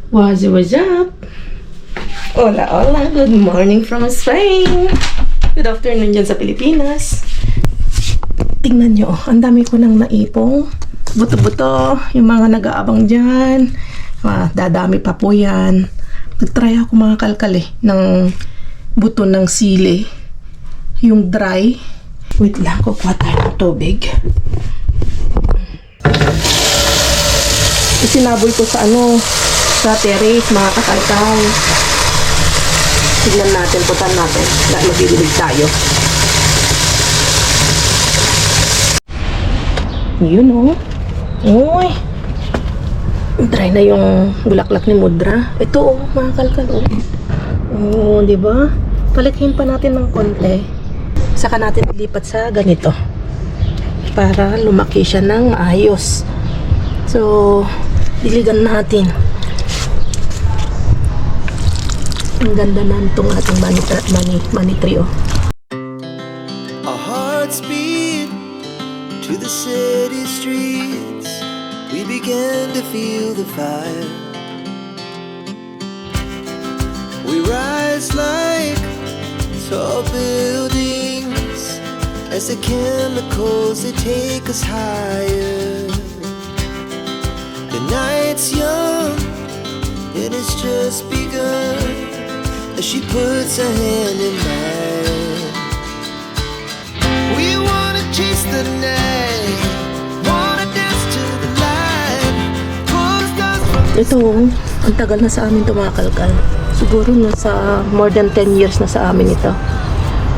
What's up? Hola, hola. Good morning from Spain. Good afternoon dyan sa Pilipinas. Tingnan nyo, ang dami ko nang naipong buto-buto. Yung mga nag-aabang dyan. Dadami pa po yan. Nag-try ako mga kalkal ng buto ng sili. Yung dry. Wait lang, kukuha tayo ng tubig. Isinaboy ko sa sa terrace, mga kakalkal. Tignan natin, putan natin. Mabibilig tayo. Yun Uy. Try na yung bulaklak ni Mudra. Ito mga kalkal di ba? Palitin pa natin ng konti. Saka natin ilipat sa ganito. Para lumaki siya ng maayos. So, diligan natin. Ang ganda na itong ating money tree. Our hearts beat to the city streets. We began to feel the fire. We rise like tall buildings as the chemicals they take us higher. The night's young, it has just begun. As she puts her hand in mine, we wanna chase the night, wanna dance to the light, pull the stars from the Ito, ang tagal na sa amin ito mga kalkal. Siguro nasa more than 10 years na sa amin ito.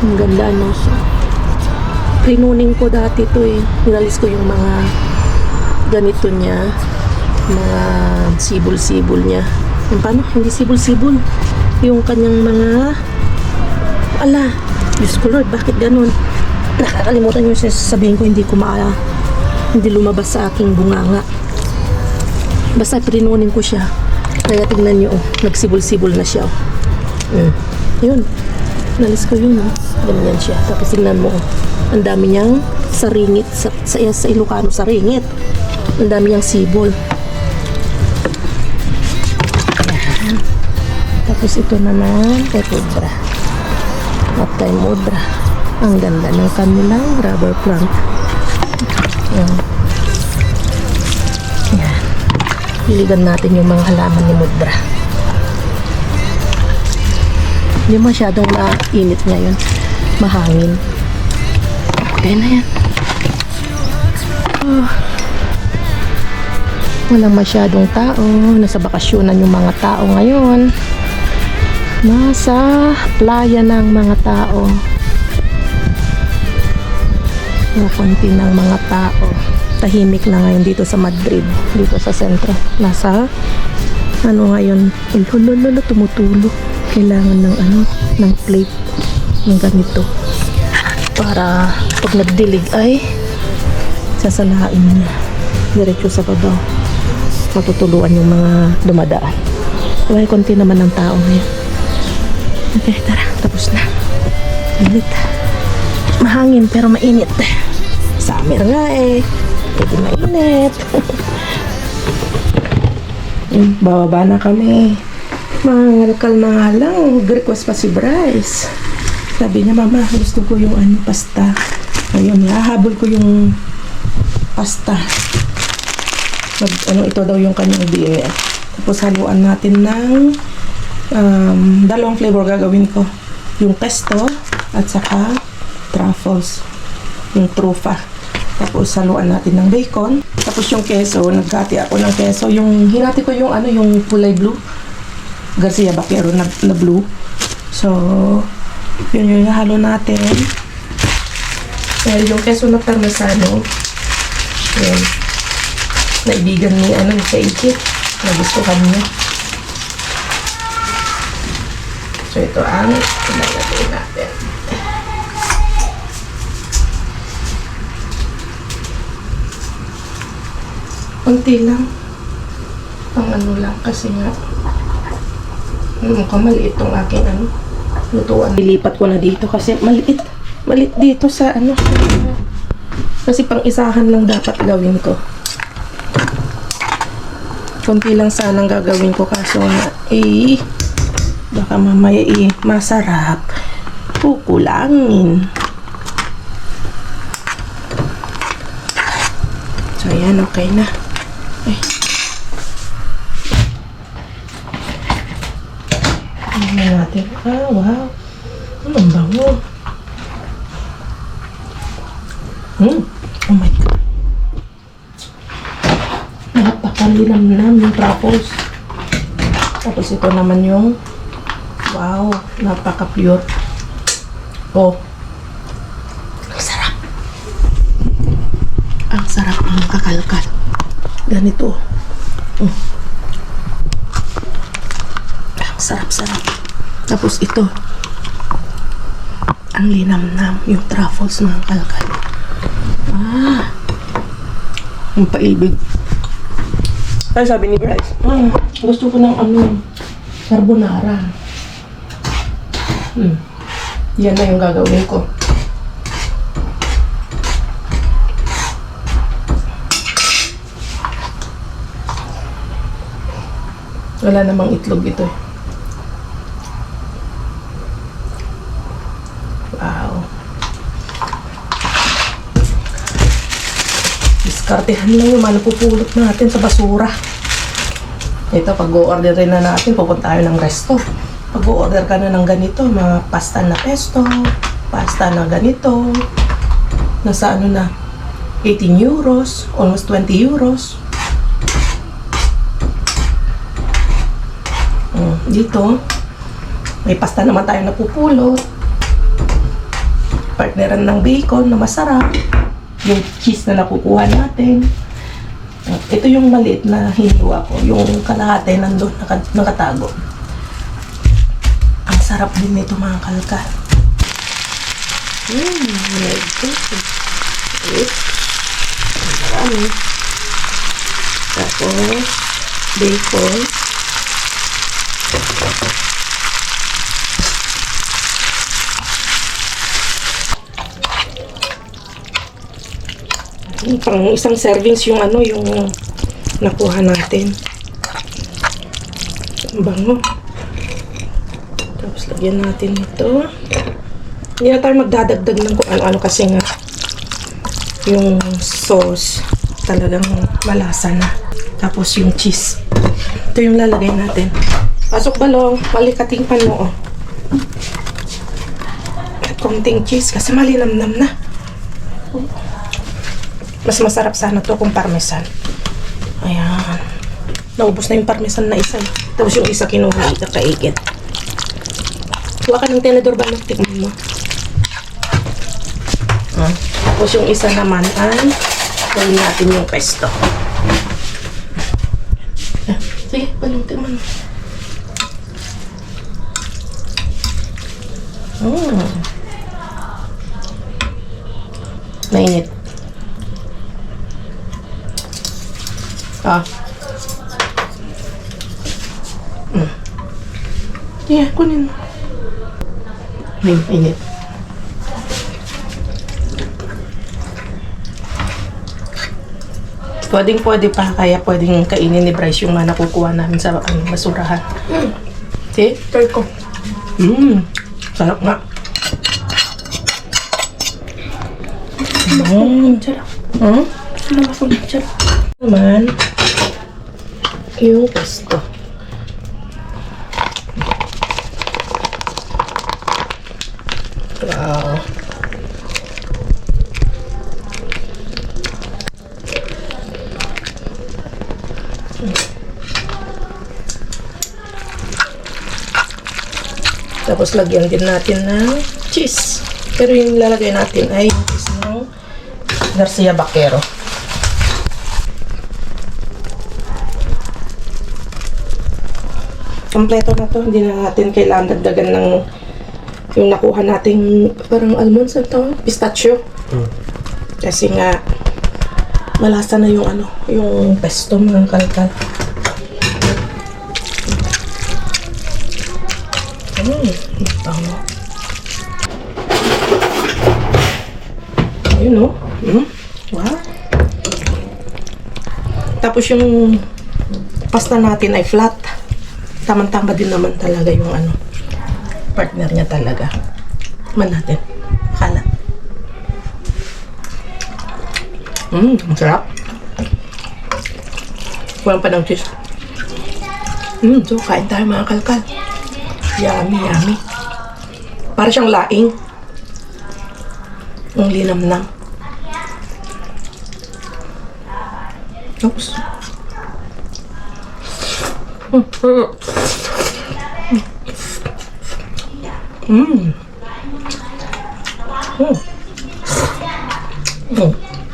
Ang ganda siya. Prinuning ko dati ito Hinalis ko yung mga ganito niya, mga sibol-sibol niya. Yung paano? Hindi sibol-sibol. Yung kanyang mga Diyos ko Lord, bakit ganun? Nakakalimutan yung sasabihin ko, hindi lumabas sa aking bunganga. Basta prinunin ko siya. Kaya tingnan nyo, nagsibol-sibol na siya. Yun. Nalis ko yun. Ganyan siya. Tapos tingnan mo, ang dami niyang saringit. Sa Ilocano, saringit. Ang dami niyang sibol. Tapos ito naman kay Mudra. At kay Mudra. Ang ganda ng kanilang rubber plant. Yan. Piligan natin yung mga halaman ni Mudra. Hindi masyadong mainit ngayon. Mahangin. Okay na yan. Walang masyadong tao. Nasa bakasyonan yung mga tao ngayon. Nasa playa ng mga tao. Konti ng mga tao. Tahimik na ngayon dito sa Madrid. Dito sa sentro. Nasa ngayon. Lolo, tumutulo. Kailangan ng plate ng ganito. Para pag nagdilig ay sasalain niya. Diretso sa babaw. Matutuluan yung mga dumadaan. Well, konti naman ng tao ngayon. Okay, tara. Tapos na. Init. Mahangin pero mainit. Summer nga Pwede mainit. Bababa na kami. Mga kalkal na nga lang. Request pa si Bryce. Sabi niya, Mama, gusto ko yung pasta. Ayun, hahabol ko yung pasta. Ito daw yung kanyang dinner. Tapos haluan natin ng dalawang flavor gagawin ko. Yung pesto at saka truffles. Yung trufa. Tapos haluan natin ng bacon. Tapos yung keso, nagkati ako ng keso. Yung hinati ko yung yung kulay blue. Garcia Vaquero na blue. So, yun yung halo natin. Yung keso na parmesano. Yan. Naibigan ni sa ikit. Nagustuhan niya. So, ito ang ilalagay natin. Kunti lang. Pang lang kasi nga. Mukhang maliit tong aking lutuan. Nilipat ko na dito kasi maliit. Maliit dito sa Kasi pang isahan lang dapat gawin ko. Konti lang sanang gagawin ko kaso nga, baka mamaya masarap. Kukulangin. So, ayan, okay na. Tingnan natin. Wow. Ang bango. Oh my God. Napakalinamnam yung truffles. Tapos ito naman yung wow, napaka-pure. Oh. Ang sarap. Ang sarap ng kakalkal. Ganito. Ang sarap-sarap. Tapos ito. Ang linamnam yung truffles ng kalkal. Ang paibig. Ay, sabi ni Bryce, gusto ko ng carbonara. Yan na yung gagawin ko. Wala namang itlog ito eh. Wow. Diskartehan lang yung mga napupulot natin sa basura. Ito, pag-o-order rin na natin, pupunta tayo ng resto. Pag-o-order ka na ng ganito, mga pasta na pesto, pasta na ganito, nasa ano na, 18 euros, almost 20 euros. Dito, may pasta naman tayo napupulot. Partneran ng bacon na masarap. Yung cheese na nakukuha natin. Ito yung maliit na hiniwa ko. Yung kalahati nandun, nakatago. Ang sarap din nito mga kalkal. Marami. Tapos, bacon. Pang isang servings yung yung nakuha natin. Ang bango. Tapos lagyan natin ito. Hindi na tayo magdadagdag ng kung ano-ano kasi nga yung sauce talagang malasa na. Tapos yung cheese. Ito yung lalagay natin. Pasok balong, palikating pano. At konting cheese kasi malinamnam na. Mas masarap sana to kung parmesan. Ayan. Naubos na yung parmesan na isa. Tapos yung isa kinuha kaigit. Kuha ka ng tenedor ba? Tikman mo. Tapos yung isa naman ay gawin natin yung pesto. Sige, balong tikman mo. Mainit. Yeah, kunin mo. Mainit. Pwedeng-pwede pa, kaya pwedeng kainin ni Bryce yung mga nakukuha namin sa basurahan. See? Try ko. Sarap nga. Sarap. Sarap ako ng sarap. Naman, yung pesto. Wow. Tapos lagyan din natin ng cheese. Pero yung lalagay natin ay yung cheese ng Garcia Vaquero. Kompleto na to. Hindi na natin kailangan dagdagan ng yung nakuha nating parang almonds at pistachio. Kasi nga malasa na yung yung pesto ng kalkal. Bango. Ayun o. Wow. Tapos yung pasta natin ay flat. Tamang-tama din naman talaga yung ano, partner niya talaga. Man natin. Kalat. Ang sarap. Walang pa ng cheese. So, kain tayo mga kalkal. Yummy, yummy. Para siyang laing. Ang linamnam. Oops.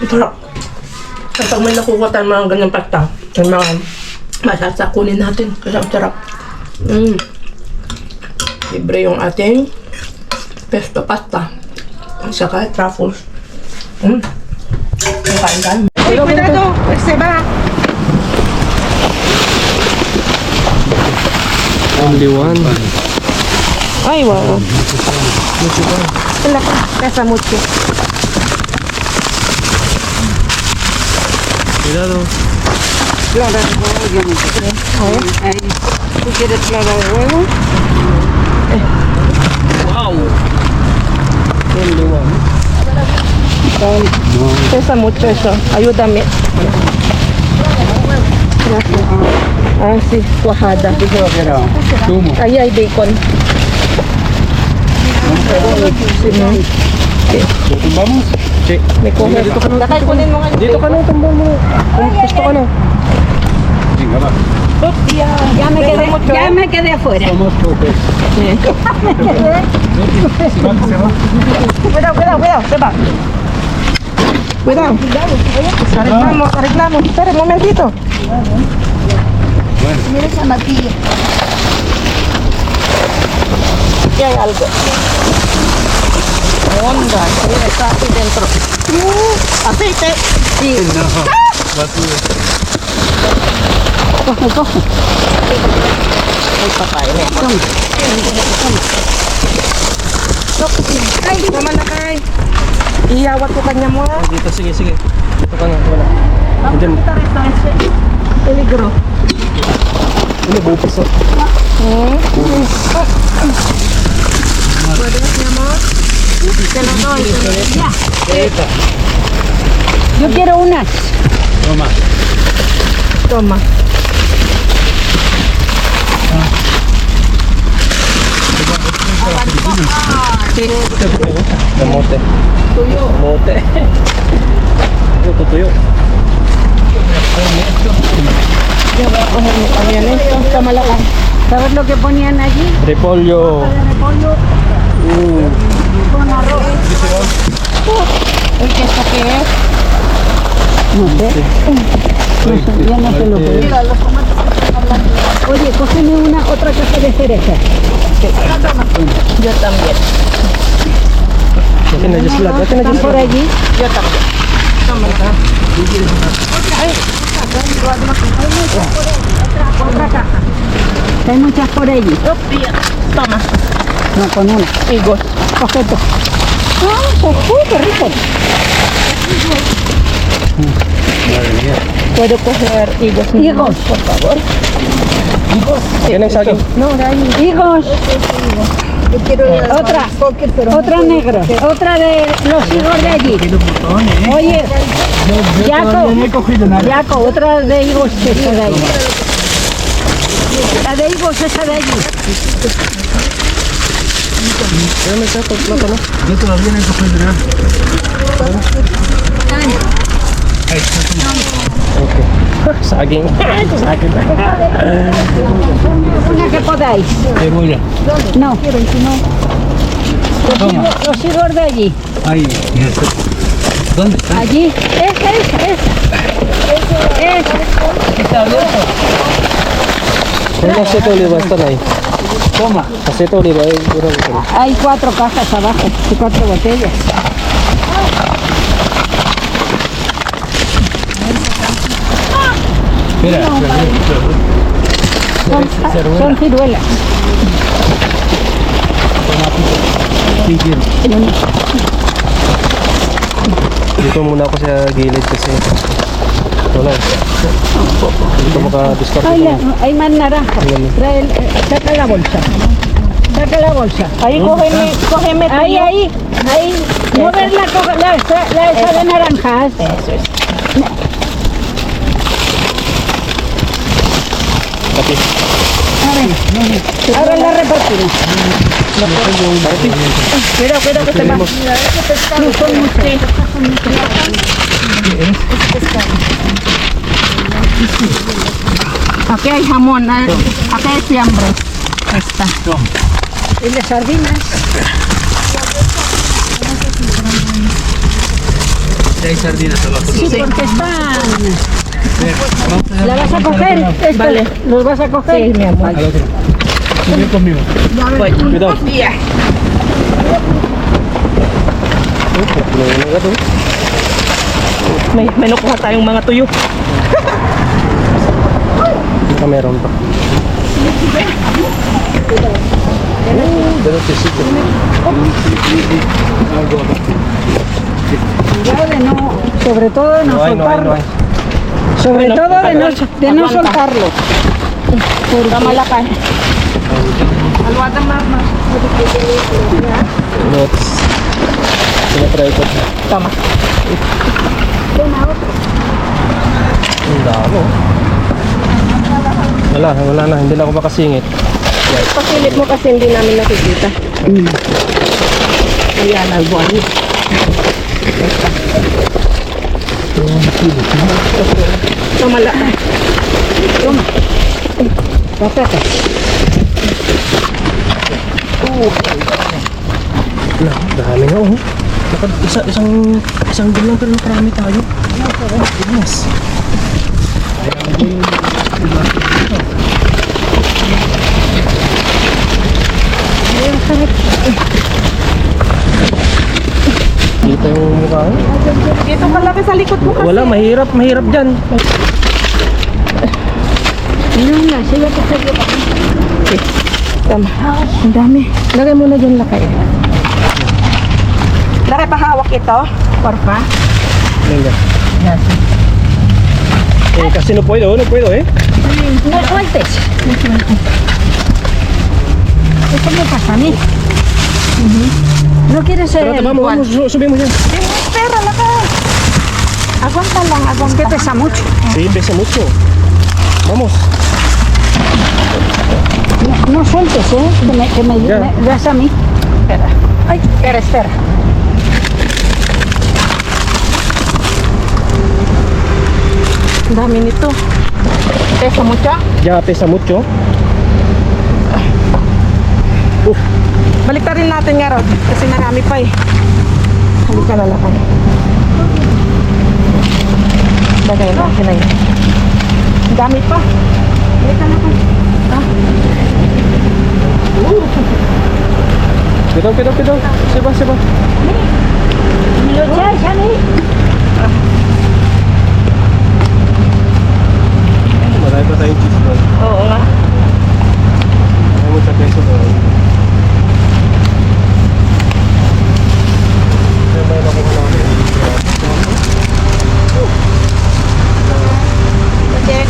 Sarap. Kapag may nakuha tayong mga ganyang pasta, yung mga masasakunin natin kasi ang sarap. Libre yung ating pesto pasta. At saka truffles. Ang kain tayo. Uy, cuidado! Se va! Only one. Ay, wow. Wala ka. Pesa mucho. Cuidado. Clara de huevo, yo no sé. Ahí. ¿Tú quieres clara de huevo? Wow. Only one. Pesa mucho eso. Ayúdame. Gracias. Ah, sí. Cuajada. Sumo. Ahí hay bacon. Tumbamos? Sí. May coge. Dito ka na. Dakay, kunin mo nga. Dito ka na, tumbang mo. Kung gusto ka na. Venga, va. Ya me quedé afuera. Somos pocos. Cuidado, se va. Cuidado. Arreglamos. Espera un momentito. Mira esa matilla. Aquí hay algo. Onda, mira, está aquí dentro. Aceite. Sí. Coge. Ay, papay. Ay, tama na kay. Iyawat ko kanya mo. Dito, sige. Dito ka na, wala. Diyan. Peligro. Ano, bupos oh. ¿Puedes, mi amor? Te lo doy. Ya. Esta. Yo quiero unas. Toma. Toma. Kamote. Kamote. Ito, tuyo. Yo voy a coger mi camioneta. Toma la caja. ¿Sabes lo que ponían allí? Repollo. Repollo con arroz. ¿El queso qué es? No sé. Yo no sé lo que es. Mira, los tomates que están hablando. Oye, cógeme otra caja de cereza. Yo también. ¿Están por allí? Yo también. Toma la caja. Otra caja. Hay muchas por allí. Toma. No, con una. Higos. Coge dos. Ah, pues qué rico. ¿Puedo coger higos? Higos. Por favor. ¿Tienes saging? No, de ahí. Higos. Otra negra. Otra de los higos de allí. Oye, Yaco, otra de higos esa de allí. La de higos esa de allí. Yo todavía no he cogido nada. Saging. Una que podáis. Cebolla. No. Los higos de allí. Ahí. ¿Dónde está? Allí. Esa. El aceite de oliva están ahí. Toma. Aceite de oliva ahí. Hay 4 cajas abajo y 4 botellas. Mira. Son ciruelas. ¿Quién quiere? Dito muna ako sa gilid kasi wala. Hindi ka maka-discard Ay, ito. ay man naranja. Trae, saca la bolsa. Saca la bolsa. Ahí, cógeme Ahí, tuyo. ahí, ahí. Mover la esa de naranjas. Eso es. Pati. Ahora la repartimos. Cuidado, cuidado que te va. No son muchos. Aquí hay jamón, aquí hay fiambre. Ahí está. Y las sardinas. Ya hay sardinas abajo. Sí, porque están. ¿La vas a coger? Esto, Vale. ¿los vas a coger? Sí, mi amor. Al otro. Sube conmigo. Cuidado. May nakuha tayong mga tuyo. Baka meron pa. Pero sisito. Cuidado de no, sobre todo de no No hay, no hay, soltarlo. no hay. Sobre todo de no soltarlo. Tama lakay. Alwada mama. Notes. Sinatry ko. Tama. Ang damo. Wala na. Hindi na ako makasingit. Pasilip mo kasi hindi namin nakikita. Ayan, albuan. Tama lakay. Pásate. Dami na oh. Isang din lang pero nakarami tayo. Goodness. Dito yung mukha ko. Dito ka lang sa likod mo. Wala, mahirap dyan. No, no, sigue que se lleva. Tama. Ang dami. Lagay mo na dyan lakay. Lakay, pahawak ito. Porfa. Venga. Casi no puedo eh. No sueltes. Esto me pasa a mí. No quieres ser Pero vamos, subimos yan. Espera, lakay. Aguanta lang, aguanta. que pesa mucho. Sí, pesa mucho. Vamos. No sueltes, que me Ya. das a mí. Espera. Ay, espera. Ang dami nito. Pesa mucho. Ya pesa mucho. Balik rin natin nga Rod. Kasi marami pa eh. Halika na lakay. Bagay natin na yun. Ang dami pa. Halika na lakay. Cuidado. Se va. ¿Me lo echas a mí? Marami pa tayong cheese doon. Oo nga. May mucha queso doon. May nakuha namin. Okay.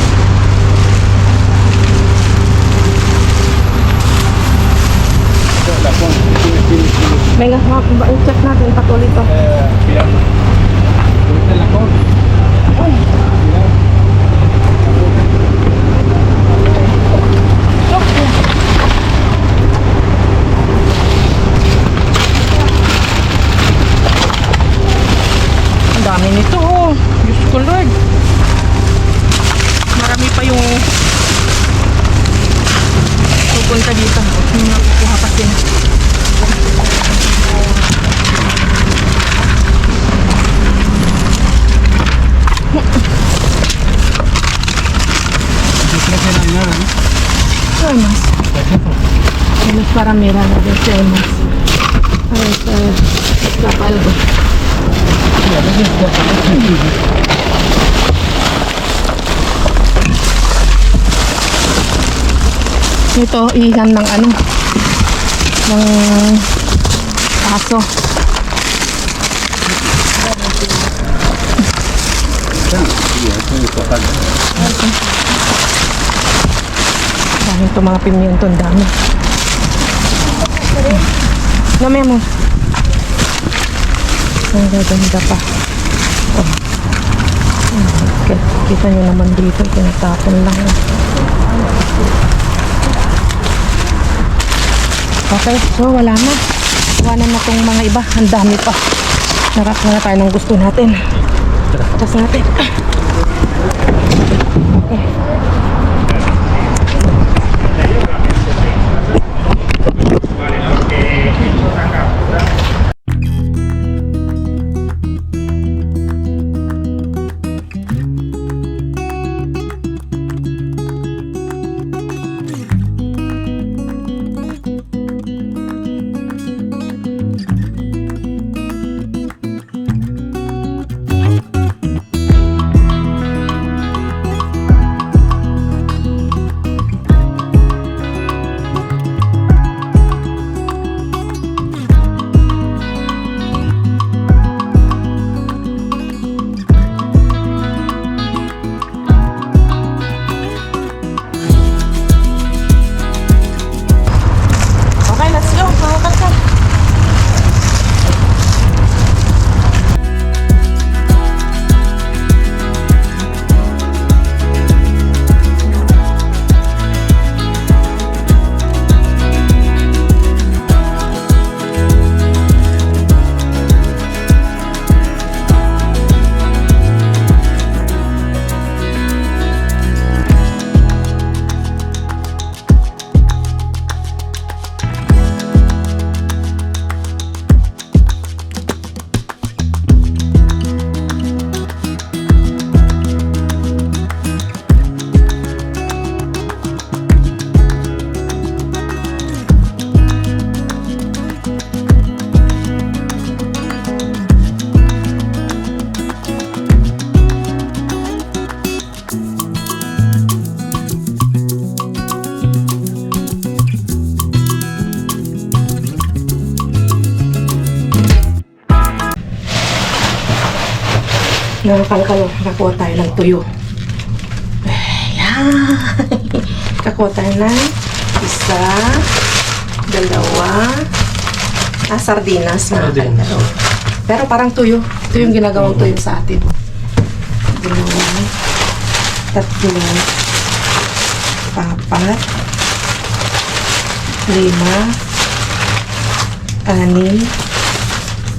Venga, check natin patuloy to. Ang dami nito oh. Diyos ko Lord. Marami pa yung pupunta dito. Yung nakukuha pa sila. Hay más. Tienes para mirar a ver si hay más. A ver si escapa algo. Ito, ihan ng ano, ng aso. Dami ito mga pimiento, ang dami. Dami mo. Ang gaganda pa. Oh. Okay. Kita nyo naman dito, tinatapon lang. Okay, so wala na. Iwanan na tong mga iba. Ang dami pa. Nakakuha na tayo ng gusto natin. Tapos natin. Okay. Okay, let's go. Mga kasa. Nakakalkalo, nakakuha tayo ng tuyo. Ayan. Nakakuha tayo ng isa, dalawa, sardinas. Sardinas. Pero parang tuyo. Ito yung ginagawang tuyo sa atin. Dalawa, tatlo, apat, lima, anim,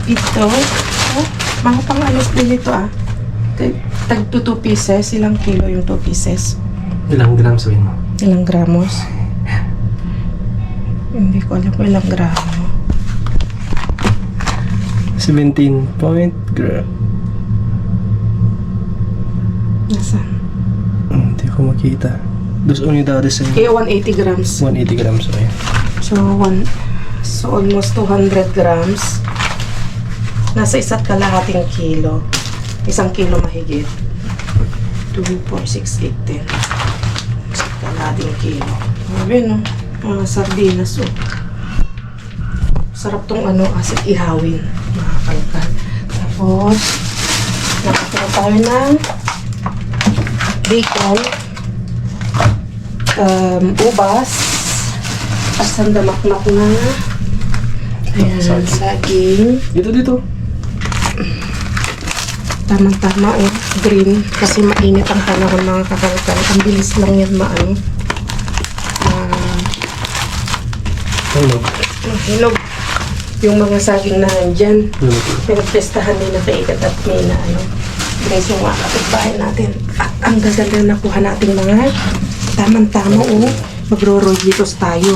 ito. Oh, mga pang alis din ito ah. Tag 2 pieces. Ilang kilo yung 2 pieces? Ilang grams yun mo? Ilang gramos? Hindi ko alam kung ilang gramo. 17 point gram. Nasaan? Hindi ko makita. Dos unidades ay Kaya 180 grams. 180 grams. Okay. So almost 200 grams. Nasa 1.5 kilo. 1 kilo mahigit. 2, 4, 6, 8, 10. 1.5 kilo. Grabe no? Mga sardinas oh. Sarap tong asit ihawin. Mga kalkal. Tapos, nakakuha tayo ng bacon. Ubas. Pasandamak-mak na. Ayan, saging. Dito. Tamang-tama oh, green. Kasi mainit ang panahon mga kakalkal. Ang bilis lang yan hinog. Yung mga saging na nandyan. Pinagtestahan din na kaikat at may na guys, yung mga kapitbahay natin. At ang gaganda na nakuha natin mga tamang-tama oh. Magro-rollitos tayo.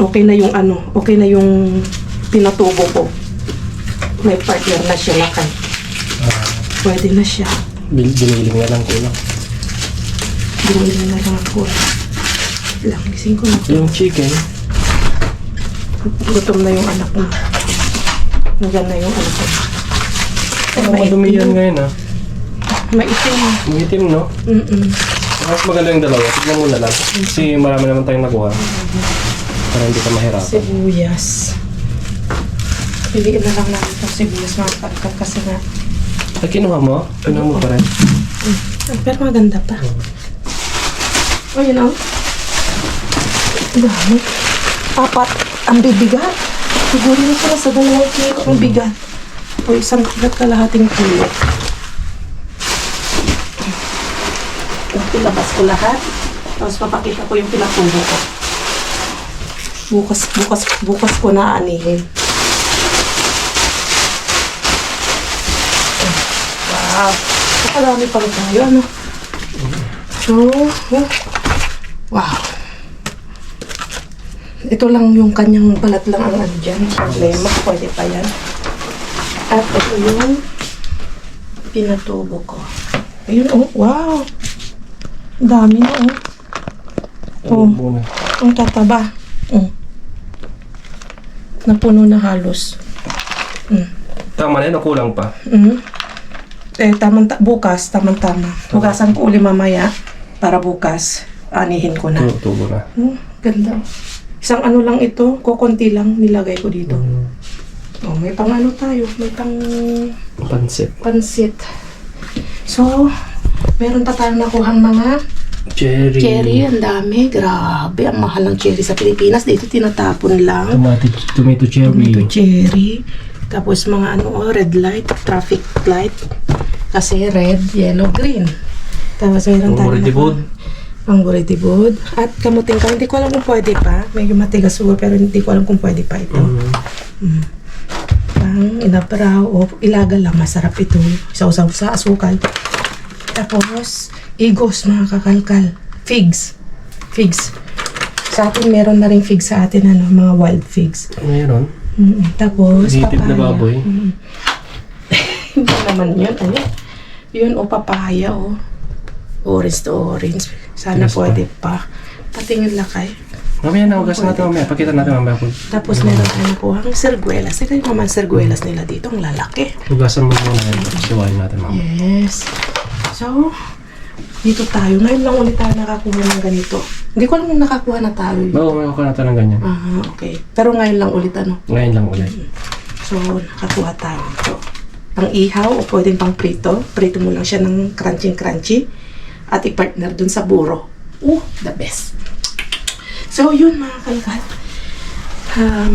Okay na yung okay na yung pinatubo ko. May partner na siya lakay. Pwede na siya. Biniling na lang kulang. Binili na lang ako. Lang, gising ko na. Yung chicken, Gutom na yung anak mo. Nandiyan na yung anak mo. madumi yan ngayon ah. Maitim. Magitim no? Mas maganda yung dalawa. Tignan mo na lang. Kasi marami naman tayong nakuha. Para hindi ka mahirapan. Sibuyas. Piliin na lang natin itong sibuyas mga kalkal kasi nga Ay, kinuha mo? Kinuha mo pa rin. Pero maganda pa. Oh, yun o. Dami. 4 ang bibigat. Siguro na sila sa 2 kilo ang bigat. O 1 kilat kalahating kilo. Ilabas ko lahat. Tapos papakita ko yung pinapuno ko. Bukas ko na anihin. Wow. Nakarami pang tayo, ano? So, wow. Ito lang yung kanyang balat lang ang ano dyan. Problema, pwede pa yan. At ito yung pinatubo ko. Ayun, oh, wow. Ang dami na, oh. Oh, Muna. ang tataba. Napuno na halos. Tama na yun o kulang pa? Bukas, tamang-tama. Hugasan ko uli mamaya para bukas anihin ko na. Tubo na. Ganda. Isang ano lang ito, kukunti lang nilagay ko dito. Oh, may pang ano tayo, may pang pansit. So, meron pa tayong nakuhang mga cherry. Ang dami. Grabe, ang mahal ng cherry sa Pilipinas. Dito tinatapon lang. Tomato cherry. Tomato cherry. Tapos mga ano, red light, traffic light. Kasi red, yellow, green. Tapos meron tayo ang buritibod. At kamuting ka. Hindi ko alam kung pwede pa. Medyo matigas siguro pero hindi ko alam kung pwede pa ito. Pang inabraw o ilaga lang. Masarap ito. Sausaw sa asukal. Tapos igos, mga kakalkal. Figs. Sa atin meron na rin figs sa atin. Ano, mga wild figs. Meron. Tapos Native na papaya. baboy. Hindi naman yun. Ano? Yun o papaya o. Orange to orange. Sana Tigas pa. pwede pa. Patingin lakay. Mamaya na, hugas natin mamaya. Pakita natin mamaya kung Tapos meron tayo nakuha ang serguelas. Ito yung naman serguelas nila dito. Ang lalaki. hugasan mo muna yun. Siwain natin mamaya. Yes. So, dito tayo. Ngayon lang ulit tayo nakakuha ng ganito. Hindi ko alam kung nakakuha na tayo. Oo, may kuha natin ng ganyan. Okay. Pero ngayon lang ulit ano. Ngayon lang ulit. So, nakakuha tayo ito. Pang ihaw o pwedeng pang prito. Prito mo lang siya ng crunchy. At i-partner dun sa buro. The best. So, yun mga kalkal.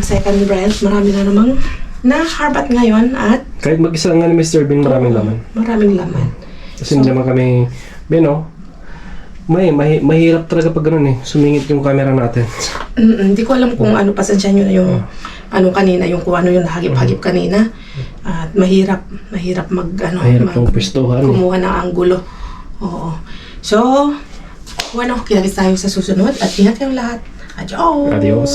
Second brand, marami na namang na-harbat ngayon at Kahit mag-isa nga ni Mr. Bean, maraming laman. maraming laman. Kasi hindi naman kami, Beno, mahirap talaga pag ganun eh. Sumingit yung camera natin. Hindi ko alam kung ano, pasensya nyo na yung ano kanina, yung kung ano yung nahagip-hagip kanina. At mahirap mag ano, Mahirap yung pwestuhan eh. kumuha ng anggulo. Oo. So, kinalis tayo sa susunod at ingat kayong lahat. Adios! Adios.